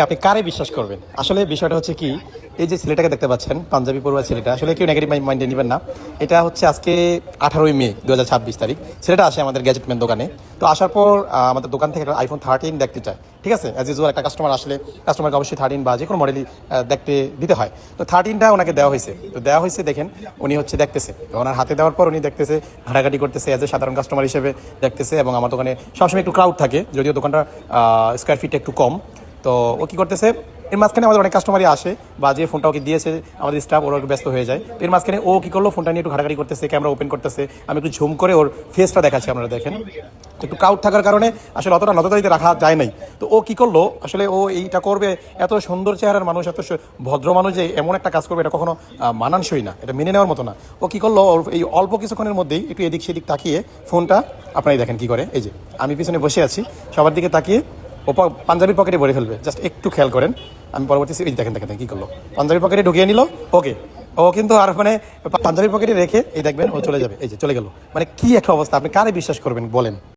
আপনি কারে বিশ্বাস করবেন? আসলে বিষয়টা হচ্ছে কি, এই যে ছেলেটাকে দেখতে পাচ্ছেন, পাঞ্জাবি পড়ুয়া ছেলেটা, আসলে কেউ নেগেটিভ মাইন্ডে নেবেন না। এটা হচ্ছে আজকে 18ই মে 2026 তারিখ। ছেলেটা আসে আমাদের গ্যাজেটম্যান দোকানে। তো আসার পর আমাদের দোকান থেকে একটা iPhone 13 দেখতে চায়। ঠিক আছে, অ্যাজ ইউজুয়াল একটা কাস্টমার আসলে কাস্টমারকে অবশ্যই 13 বা যে কোনো মডেলই দেখতে দিতে হয়। তো 13টা ওনাকে দেওয়া হয়েছে। তো দেওয়া হয়েছে, দেখেন উনি হচ্ছে দেখতেছে, ওনার হাতে দেওয়ার পর উনি দেখতেছে, ঘাটাঘাটি করতেছে, অ্যাজ এ সাধারণ কাস্টমার হিসেবে দেখতেছে। এবং আমার দোকানে সবসময় একটু ক্রাউড থাকে, যদিও দোকানটা স্কোয়ার ফিট একটু কম। তো ও কী করতেছে, এর মাঝখানে আমাদের অনেক কাস্টমারই আসে, বা যে ফোনটা ওকে দিয়েছে আমাদের স্টাফ, ওরা একটু ব্যস্ত হয়ে যায়। তো এর মাঝখানে ও কী করলো, ফোনটা নিয়ে একটু ঘাটাঘাটি করতেছে, ক্যামেরা ওপেন করতেছে। আমি একটু ঝুম করে ওর ফেসটা দেখাচ্ছি, আপনারা দেখেন। একটু ক্রাউড থাকার কারণে আসলে অতটা নজরদারিতে রাখা যায় নাই। তো ও কী করলো, আসলে ও এইটা করবে, এত সুন্দর চেহারার মানুষ, এত ভদ্র মানুষ যে এমন একটা কাজ করবে, এটা কখনো মানানসই না, এটা মেনে নেওয়ার মতো না। ও কী করলো, এই অল্প কিছুক্ষণের মধ্যেই একটু এদিক সেদিক তাকিয়ে ফোনটা, আপনারাই দেখেন কী করে। এই যে আমি পিছনে বসে আছি, সবার দিকে তাকিয়ে ও পাঞ্জাবির পকেটে ভরে ফেলবে, জাস্ট একটু খেয়াল করেন। আমি পরবর্তী এই দেখেন দেখেন কী করলো, পাঞ্জাবির পকেটে ঢুকিয়ে নিল ওকে। ও কিন্তু আর মানে পাঞ্জাবির পকেটে রেখে এই দেখবেন ও চলে যাবে, এই যে চলে গেল। মানে কি একটা অবস্থা, আপনি কারে বিশ্বাস করবেন বলেন?